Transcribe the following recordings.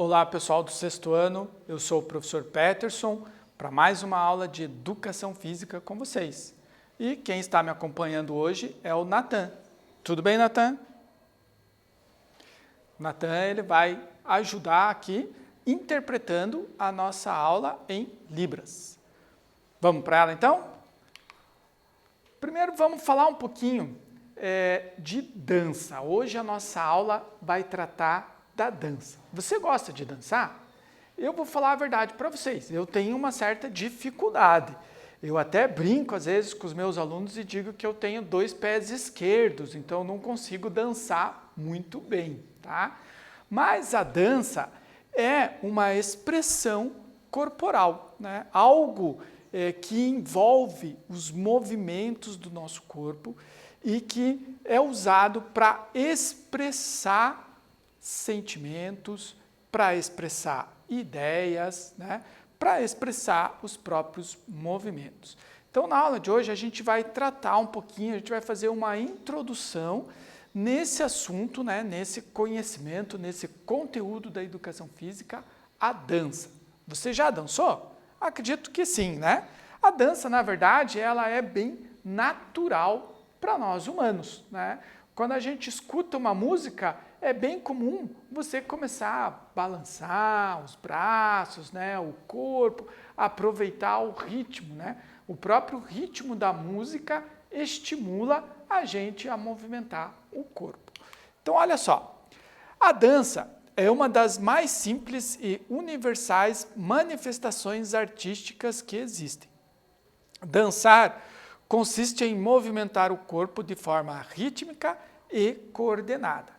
Olá pessoal do sexto ano, eu sou o professor Peterson para mais uma aula de Educação Física com vocês. E quem está me acompanhando hoje é o Natan. Tudo bem, Natan? Natan, ele vai ajudar aqui interpretando a nossa aula em Libras. Vamos para ela então? Primeiro vamos falar um pouquinho de dança. Hoje a nossa aula vai tratar da dança. Você gosta de dançar? Eu vou falar a verdade para vocês, eu tenho uma certa dificuldade. Eu até brinco às vezes com os meus alunos e digo que eu tenho 2 pés esquerdos, então eu não consigo dançar muito bem, tá? Mas a dança é uma expressão corporal, né? Algo que envolve os movimentos do nosso corpo e que é usado para expressar sentimentos, para expressar ideias, né? Para expressar os próprios movimentos. Então, na aula de hoje, a gente vai tratar um pouquinho, a gente vai fazer uma introdução nesse assunto, né? Nesse conhecimento, nesse conteúdo da educação física, a dança. Você já dançou? Acredito que sim, né? A dança, na verdade, ela é bem natural para nós humanos, né? Quando a gente escuta uma música, é bem comum você começar a balançar os braços, né, o corpo, aproveitar o ritmo, né? O próprio ritmo da música estimula a gente a movimentar o corpo. Então, olha só, a dança é uma das mais simples e universais manifestações artísticas que existem. Dançar consiste em movimentar o corpo de forma rítmica e coordenada.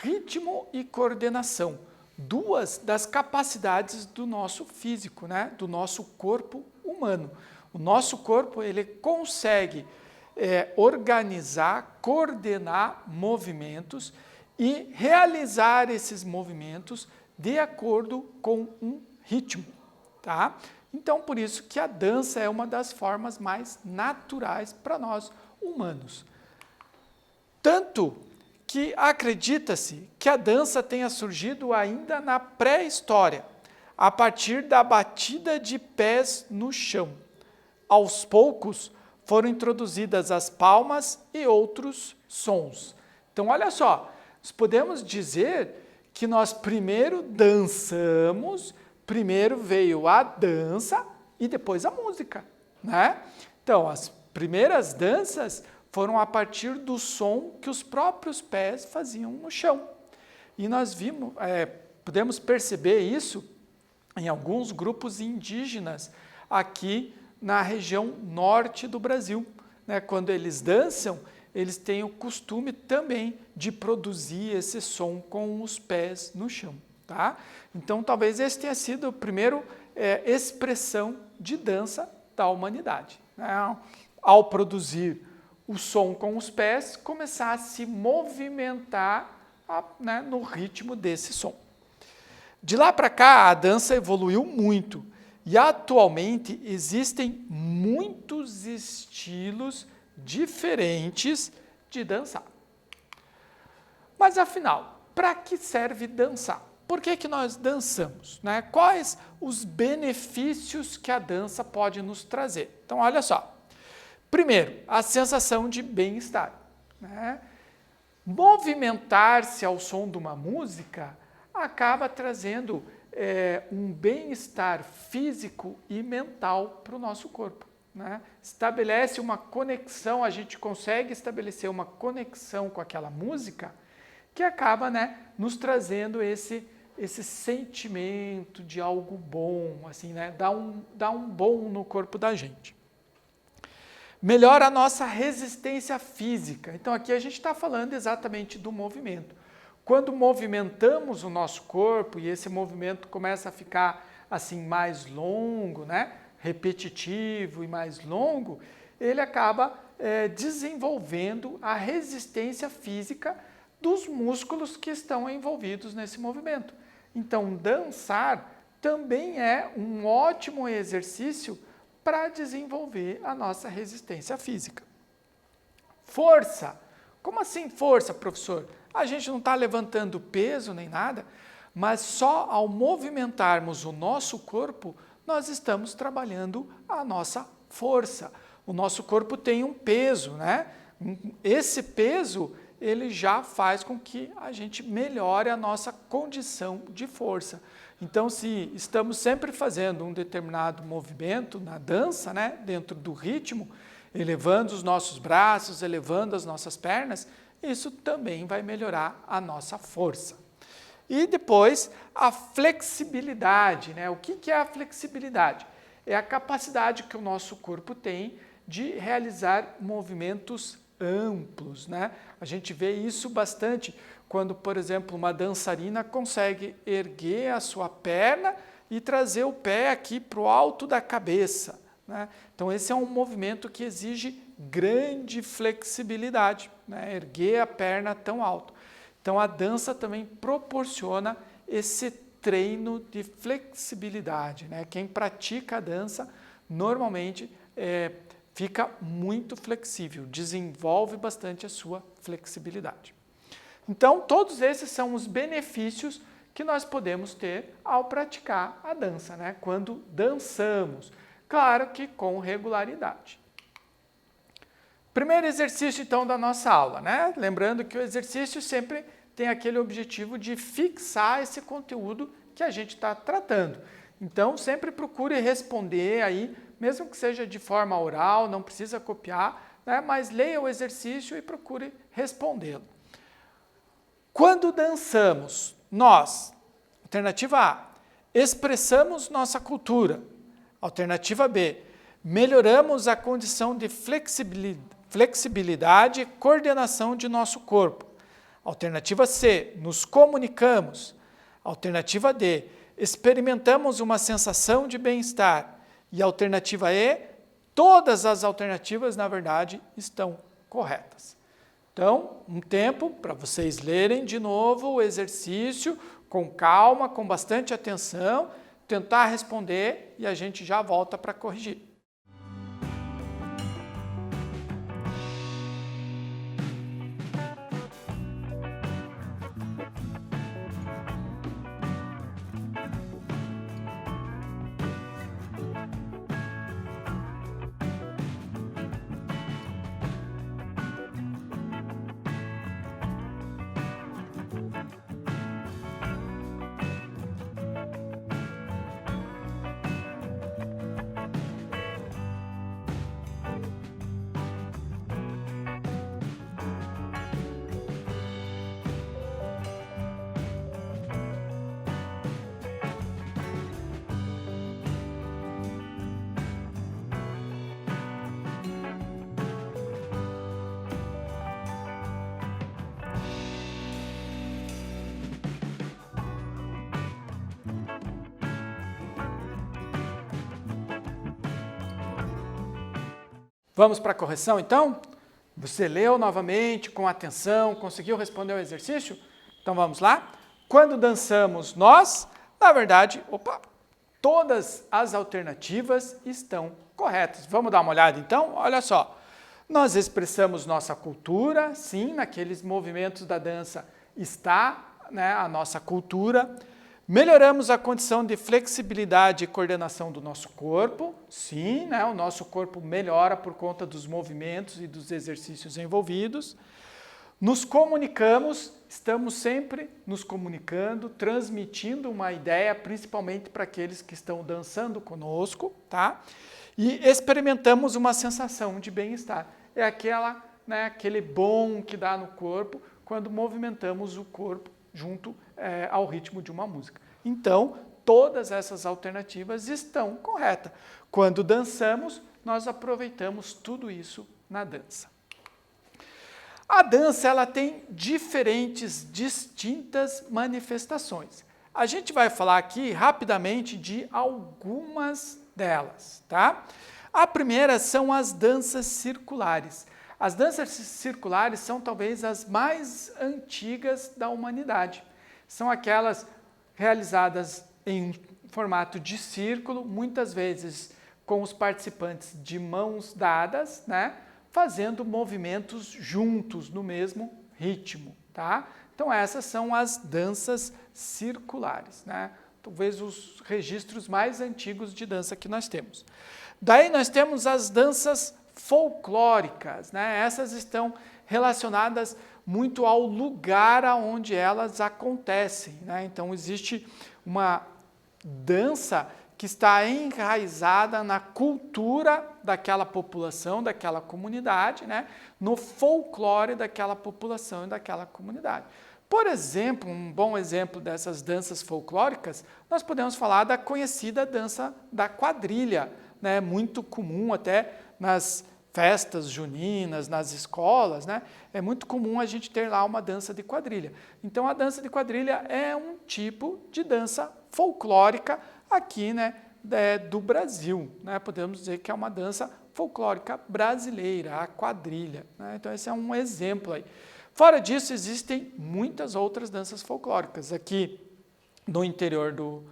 Ritmo e coordenação, 2 das capacidades do nosso físico, né? Do nosso corpo humano. O nosso corpo ele consegue organizar, coordenar movimentos e realizar esses movimentos de acordo com um ritmo, tá? Então, por isso que a dança é uma das formas mais naturais para nós humanos. Tanto que acredita-se que a dança tenha surgido ainda na pré-história, a partir da batida de pés no chão. Aos poucos foram introduzidas as palmas e outros sons. Então, olha só, nós podemos dizer que nós primeiro dançamos, primeiro veio a dança e depois a música, né? Então, as primeiras danças foram a partir do som que os próprios pés faziam no chão. E nós podemos perceber isso em alguns grupos indígenas aqui na região norte do Brasil, né? Quando eles dançam, eles têm o costume também de produzir esse som com os pés no chão, tá? Então, talvez esse tenha sido a primeira expressão de dança da humanidade, né? Ao produzir o som com os pés, começar a se movimentar né, no ritmo desse som. De lá para cá, a dança evoluiu muito e atualmente existem muitos estilos diferentes de dançar. Mas afinal, para que serve dançar? Por que nós dançamos, né? Quais os benefícios que a dança pode nos trazer? Então, olha só. Primeiro, a sensação de bem-estar, né? Movimentar-se ao som de uma música acaba trazendo um bem-estar físico e mental para o nosso corpo, né? Estabelece uma conexão, a gente consegue estabelecer uma conexão com aquela música que acaba, né, nos trazendo esse sentimento de algo bom, assim, né? Dá um bom no corpo da gente. Melhora a nossa resistência física. Então, aqui a gente está falando exatamente do movimento. Quando movimentamos o nosso corpo e esse movimento começa a ficar assim mais longo, né? Repetitivo e mais longo, ele acaba desenvolvendo a resistência física dos músculos que estão envolvidos nesse movimento. Então, dançar também é um ótimo exercício para desenvolver a nossa resistência física. Força. Como assim força, professor? A gente não está levantando peso nem nada, mas só ao movimentarmos o nosso corpo, nós estamos trabalhando a nossa força. O nosso corpo tem um peso, né? Esse peso, ele já faz com que a gente melhore a nossa condição de força. Então, se estamos sempre fazendo um determinado movimento na dança, né, dentro do ritmo, elevando os nossos braços, elevando as nossas pernas, isso também vai melhorar a nossa força. E depois, a flexibilidade, né? O que é a flexibilidade? É a capacidade que o nosso corpo tem de realizar movimentos amplos, né? A gente vê isso bastante quando, por exemplo, uma dançarina consegue erguer a sua perna e trazer o pé aqui para o alto da cabeça, né? Então, esse é um movimento que exige grande flexibilidade, né? Erguer a perna tão alto. Então, a dança também proporciona esse treino de flexibilidade, né? Quem pratica a dança, normalmente, fica muito flexível, desenvolve bastante a sua flexibilidade. Então, todos esses são os benefícios que nós podemos ter ao praticar a dança, né? Quando dançamos, claro que com regularidade. Primeiro exercício, então, da nossa aula, né? Lembrando que o exercício sempre tem aquele objetivo de fixar esse conteúdo que a gente está tratando. Então, sempre procure responder aí, mesmo que seja de forma oral, não precisa copiar, né? Mas leia o exercício e procure respondê-lo. Quando dançamos, nós, alternativa A, expressamos nossa cultura. Alternativa B, melhoramos a condição de flexibilidade e coordenação de nosso corpo. Alternativa C, nos comunicamos. Alternativa D, experimentamos uma sensação de bem-estar. E alternativa E, todas as alternativas, na verdade, estão corretas. Então, um tempo para vocês lerem de novo o exercício com calma, com bastante atenção, tentar responder e a gente já volta para corrigir. Vamos para a correção, então? Você leu novamente, com atenção, conseguiu responder o exercício? Então vamos lá? Quando dançamos nós, na verdade, todas as alternativas estão corretas. Vamos dar uma olhada, então? Olha só. Nós expressamos nossa cultura, sim, naqueles movimentos da dança está, né, a nossa cultura. Melhoramos a condição de flexibilidade e coordenação do nosso corpo. Sim, né? O nosso corpo melhora por conta dos movimentos e dos exercícios envolvidos. Nos comunicamos, estamos sempre nos comunicando, transmitindo uma ideia, principalmente para aqueles que estão dançando conosco, tá? E experimentamos uma sensação de bem-estar. É aquela, né, aquele bom que dá no corpo quando movimentamos o corpo junto ao ritmo de uma música. Então, todas essas alternativas estão corretas. Quando dançamos, nós aproveitamos tudo isso na dança. A dança ela tem diferentes, distintas manifestações. A gente vai falar aqui rapidamente de algumas delas, tá? A primeira são as danças circulares. As danças circulares são talvez as mais antigas da humanidade. São aquelas realizadas em formato de círculo, muitas vezes com os participantes de mãos dadas, né, fazendo movimentos juntos no mesmo ritmo, tá? Então essas são as danças circulares, né? Talvez os registros mais antigos de dança que nós temos. Daí nós temos as danças folclóricas, né? Essas estão relacionadas muito ao lugar onde elas acontecem, né? Então existe uma dança que está enraizada na cultura daquela população, daquela comunidade, né? No folclore daquela população e daquela comunidade. Por exemplo, um bom exemplo dessas danças folclóricas, nós podemos falar da conhecida dança da quadrilha, né? Muito comum até nas festas juninas, nas escolas, né? É muito comum a gente ter lá uma dança de quadrilha. Então a dança de quadrilha é um tipo de dança folclórica aqui, né, do Brasil, né? Podemos dizer que é uma dança folclórica brasileira, a quadrilha, né? Então esse é um exemplo aí. Fora disso, existem muitas outras danças folclóricas. Aqui no interior do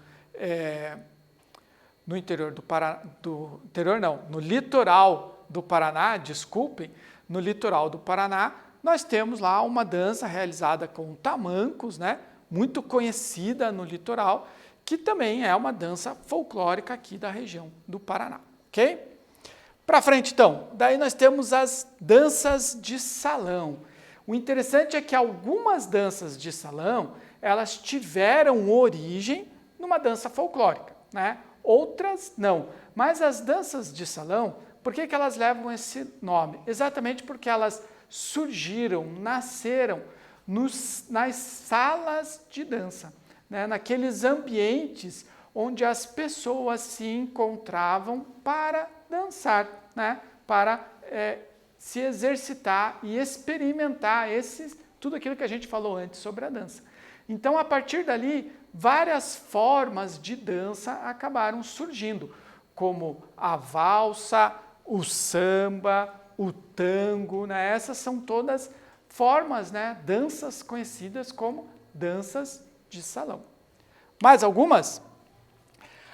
no litoral do Paraná, desculpem, no litoral do Paraná, nós temos lá uma dança realizada com tamancos, né? Muito conhecida no litoral, que também é uma dança folclórica aqui da região do Paraná, ok? Para frente então, daí nós temos as danças de salão. O interessante é que algumas danças de salão, elas tiveram origem numa dança folclórica, né? Outras não. Mas as danças de salão, por que elas levam esse nome? Exatamente porque elas surgiram, nasceram nas salas de dança, né? Naqueles ambientes onde as pessoas se encontravam para dançar, né? Para se exercitar e experimentar tudo aquilo que a gente falou antes sobre a dança. Então, a partir dali, várias formas de dança acabaram surgindo, como a valsa, o samba, o tango, né? Essas são todas formas, né? Danças conhecidas como danças de salão. Mais algumas?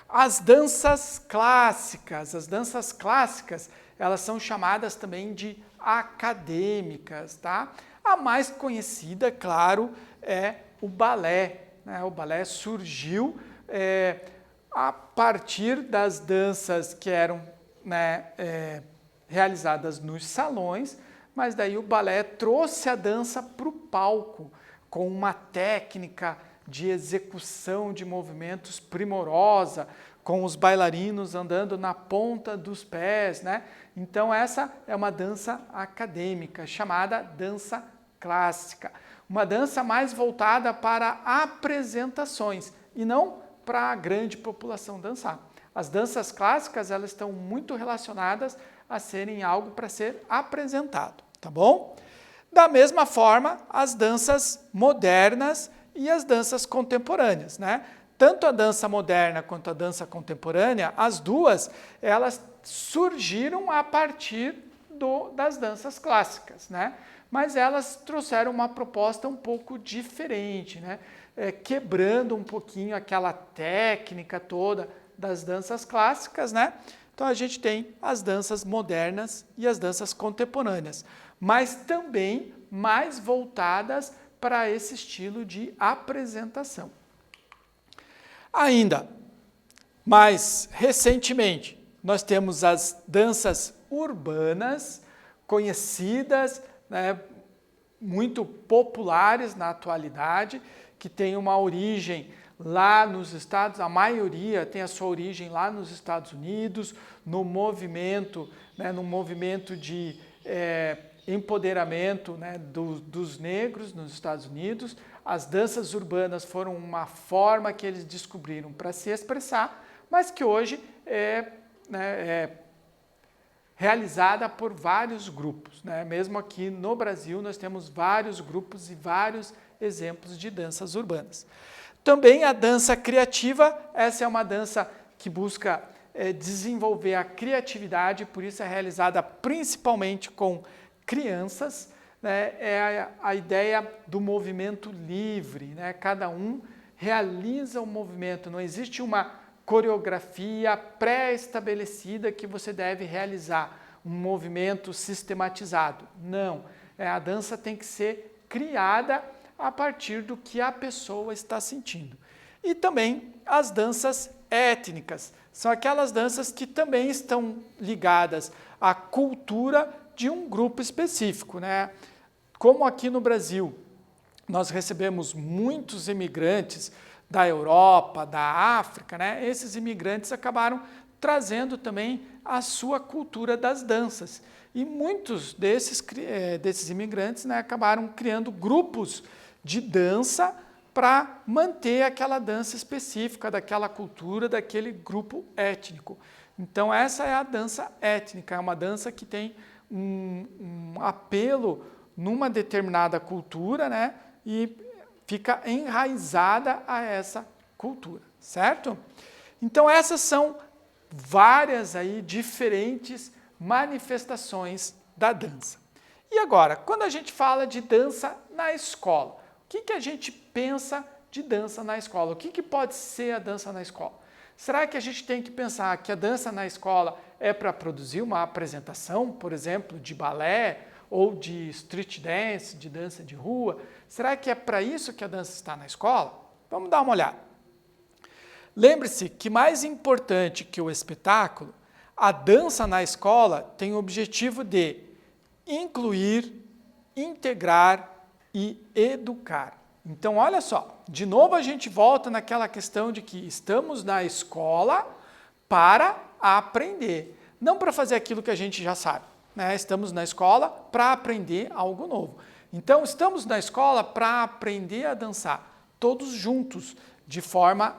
As danças clássicas. As danças clássicas, elas são chamadas também de acadêmicas, tá? A mais conhecida, claro, é o balé, né? O balé surgiu a partir das danças que eram, né, realizadas nos salões, mas daí o balé trouxe a dança para o palco, com uma técnica de execução de movimentos primorosa, com os bailarinos andando na ponta dos pés, né? Então essa é uma dança acadêmica, chamada dança clássica. Uma dança mais voltada para apresentações e não para a grande população dançar. As danças clássicas, elas estão muito relacionadas a serem algo para ser apresentado, tá bom? Da mesma forma, as danças modernas e as danças contemporâneas, né? Tanto a dança moderna quanto a dança contemporânea, as duas, elas surgiram a partir das danças clássicas, né? Mas elas trouxeram uma proposta um pouco diferente, né? Quebrando um pouquinho aquela técnica toda das danças clássicas, né? Então a gente tem as danças modernas e as danças contemporâneas, mas também mais voltadas para esse estilo de apresentação. Ainda, mais recentemente, nós temos as danças urbanas, conhecidas, né, muito populares na atualidade, que tem uma origem lá nos Estados, a maioria tem a sua origem lá nos Estados Unidos, no movimento de empoderamento, né, dos negros nos Estados Unidos. As danças urbanas foram uma forma que eles descobriram para se expressar, mas que hoje é realizada por vários grupos, né? Mesmo aqui no Brasil nós temos vários grupos e vários exemplos de danças urbanas. Também a dança criativa, essa é uma dança que busca desenvolver a criatividade, por isso é realizada principalmente com crianças, né? É a ideia do movimento livre, né? Cada um realiza o movimento, não existe uma coreografia pré-estabelecida que você deve realizar, um movimento sistematizado. Não, a dança tem que ser criada a partir do que a pessoa está sentindo. E também as danças étnicas, são aquelas danças que também estão ligadas à cultura de um grupo específico, né? Como aqui no Brasil nós recebemos muitos imigrantes da Europa, da África, né? Esses imigrantes acabaram trazendo também a sua cultura das danças. E muitos desses imigrantes, né, acabaram criando grupos de dança para manter aquela dança específica daquela cultura, daquele grupo étnico. Então essa é a dança étnica, é uma dança que tem um apelo numa determinada cultura, né, e fica enraizada a essa cultura, certo? Então essas são várias aí diferentes manifestações da dança. E agora, quando a gente fala de dança na escola, o que a gente pensa de dança na escola? O que pode ser a dança na escola? Será que a gente tem que pensar que a dança na escola é para produzir uma apresentação, por exemplo, de balé ou de street dance, de dança de rua? Será que é para isso que a dança está na escola? Vamos dar uma olhada. Lembre-se que mais importante que o espetáculo, a dança na escola tem o objetivo de incluir, integrar e educar. Então, olha só, de novo a gente volta naquela questão de que estamos na escola para aprender, não para fazer aquilo que a gente já sabe, né? Estamos na escola para aprender algo novo. Então, estamos na escola para aprender a dançar, todos juntos, de forma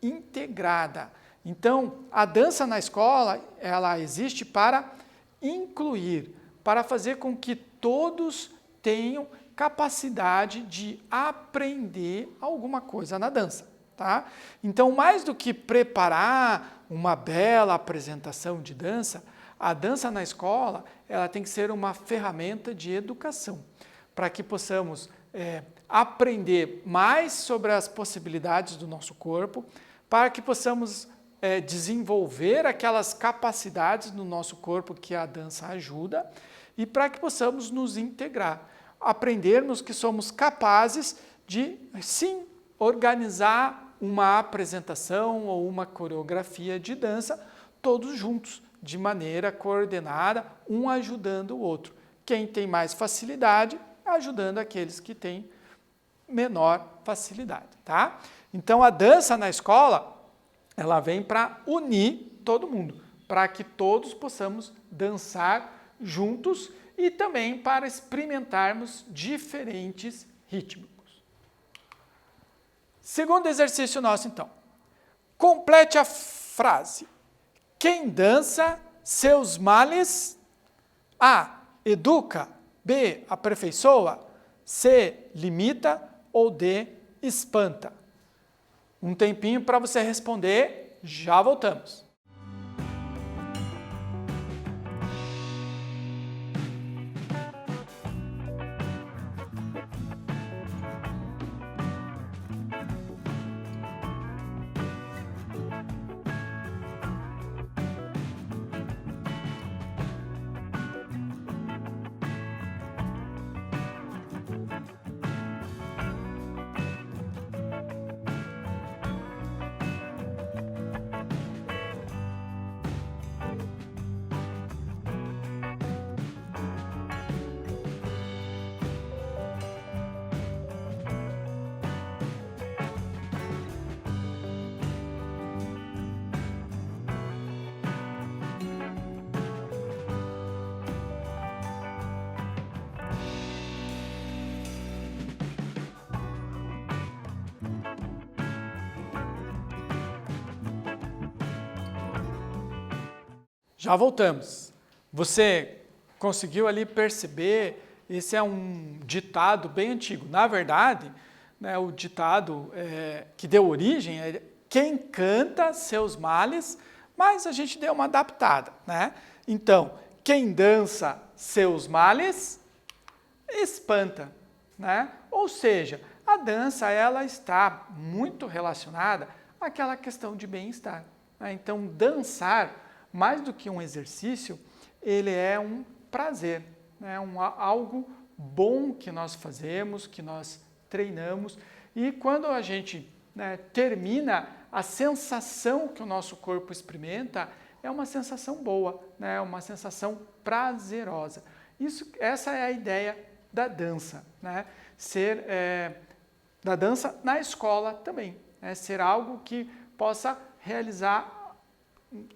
integrada. Então, a dança na escola, ela existe para incluir, para fazer com que todos tenham capacidade de aprender alguma coisa na dança, tá? Então, mais do que preparar uma bela apresentação de dança, a dança na escola, ela tem que ser uma ferramenta de educação, para que possamos aprender mais sobre as possibilidades do nosso corpo, para que possamos desenvolver aquelas capacidades no nosso corpo que a dança ajuda e para que possamos nos integrar, aprendermos que somos capazes de, sim, organizar uma apresentação ou uma coreografia de dança todos juntos, de maneira coordenada, um ajudando o outro. Quem tem mais facilidade, ajudando aqueles que têm menor facilidade, tá? Então, a dança na escola, ela vem para unir todo mundo, para que todos possamos dançar juntos e também para experimentarmos diferentes ritmos. Segundo exercício nosso, então. Complete a frase. Quem dança, seus males, A, educa, B, aperfeiçoa, C, limita ou D, espanta. Um tempinho para você responder, já voltamos. Já voltamos. Você conseguiu ali perceber, esse é um ditado bem antigo. Na verdade, né, o ditado que deu origem é quem canta seus males, mas a gente deu uma adaptada, né? Então, quem dança seus males, espanta, né? Ou seja, a dança ela está muito relacionada àquela questão de bem-estar, né? Então, dançar, mais do que um exercício, ele é um prazer, né? Algo bom que nós fazemos, que nós treinamos e quando a gente, né, termina, a sensação que o nosso corpo experimenta é uma sensação boa, né, uma sensação prazerosa. Essa é a ideia da dança, né, da dança na escola também, né, ser algo que possa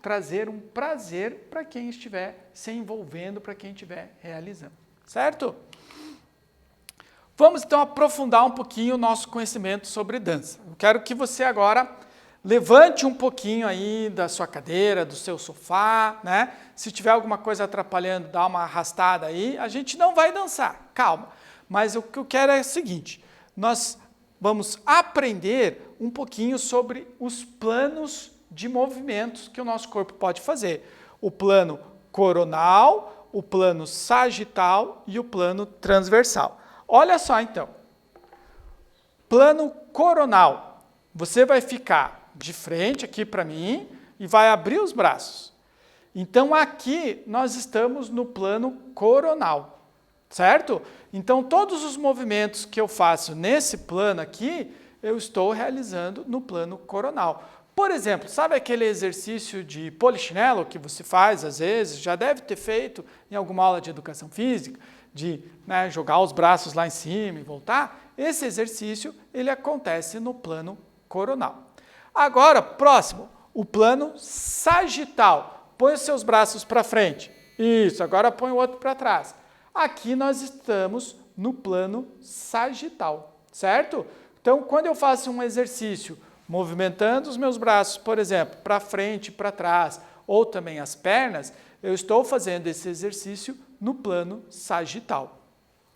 trazer um prazer para quem estiver se envolvendo, para quem estiver realizando, certo? Vamos então aprofundar um pouquinho o nosso conhecimento sobre dança. Eu quero que você agora levante um pouquinho aí da sua cadeira, do seu sofá, né? Se tiver alguma coisa atrapalhando, dá uma arrastada aí. A gente não vai dançar, calma. Mas o que eu quero é o seguinte, nós vamos aprender um pouquinho sobre os planos de movimentos que o nosso corpo pode fazer. O plano coronal, o plano sagital e o plano transversal. Olha só então, plano coronal, você vai ficar de frente aqui para mim e vai abrir os braços. Então aqui nós estamos no plano coronal, certo? Então todos os movimentos que eu faço nesse plano aqui, eu estou realizando no plano coronal. Por exemplo, sabe aquele exercício de polichinelo que você faz às vezes, já deve ter feito em alguma aula de educação física, de, né, jogar os braços lá em cima e voltar? Esse exercício ele acontece no plano coronal. Agora, próximo, o plano sagital. Põe os seus braços para frente. Isso, agora põe o outro para trás. Aqui nós estamos no plano sagital, certo? Então, quando eu faço um exercício movimentando os meus braços, por exemplo, para frente e para trás, ou também as pernas, eu estou fazendo esse exercício no plano sagital.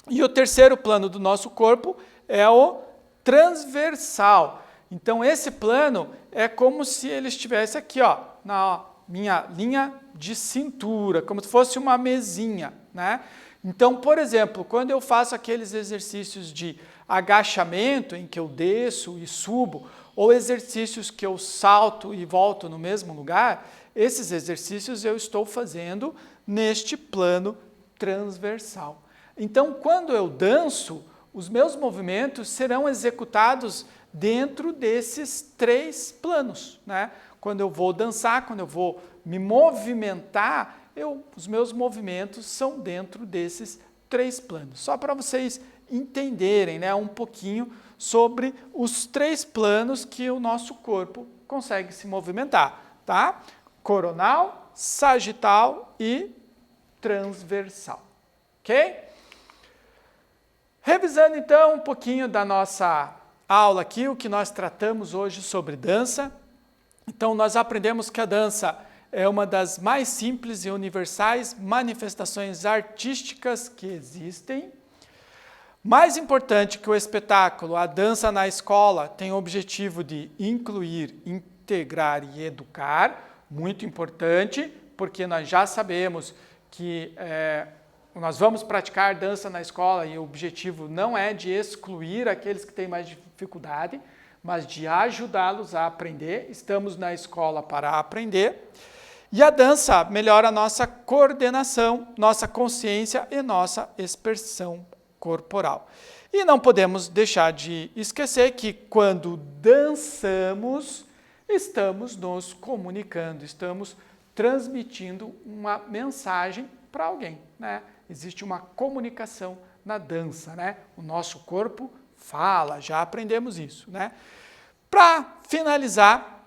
E o terceiro plano do nosso corpo é o transversal. Então, esse plano é como se ele estivesse aqui, ó, na minha linha de cintura, como se fosse uma mesinha, né? Então, por exemplo, quando eu faço aqueles exercícios de agachamento, em que eu desço e subo, ou exercícios que eu salto e volto no mesmo lugar, esses exercícios eu estou fazendo neste plano transversal. Então, quando eu danço, os meus movimentos serão executados dentro desses três planos, né? Quando eu vou dançar, quando eu vou me movimentar, os meus movimentos são dentro desses três planos. Só para vocês entenderem, né, um pouquinho sobre os três planos que o nosso corpo consegue se movimentar, tá? Coronal, sagital e transversal, ok? Revisando então um pouquinho da nossa aula aqui, o que nós tratamos hoje sobre dança. Então nós aprendemos que a dança é uma das mais simples e universais manifestações artísticas que existem. Mais importante que o espetáculo, a dança na escola tem o objetivo de incluir, integrar e educar. Muito importante, porque nós já sabemos que nós vamos praticar dança na escola e o objetivo não é de excluir aqueles que têm mais dificuldade, mas de ajudá-los a aprender. Estamos na escola para aprender. E a dança melhora a nossa coordenação, nossa consciência e nossa expressão corporal. E não podemos deixar de esquecer que quando dançamos, estamos nos comunicando, estamos transmitindo uma mensagem para alguém, né? Existe uma comunicação na dança, né? O nosso corpo fala, já aprendemos isso, né? Para finalizar,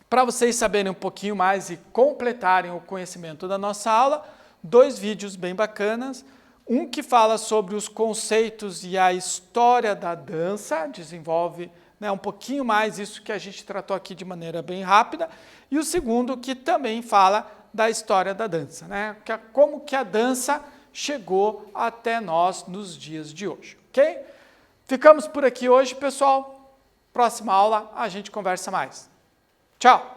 para vocês saberem um pouquinho mais e completarem o conhecimento da nossa aula, 2 vídeos bem bacanas. Um que fala sobre os conceitos e a história da dança, desenvolve, né, um pouquinho mais isso que a gente tratou aqui de maneira bem rápida. E o segundo que também fala da história da dança, né? Como que a dança chegou até nós nos dias de hoje, ok? Ficamos por aqui hoje, pessoal. Próxima aula a gente conversa mais. Tchau!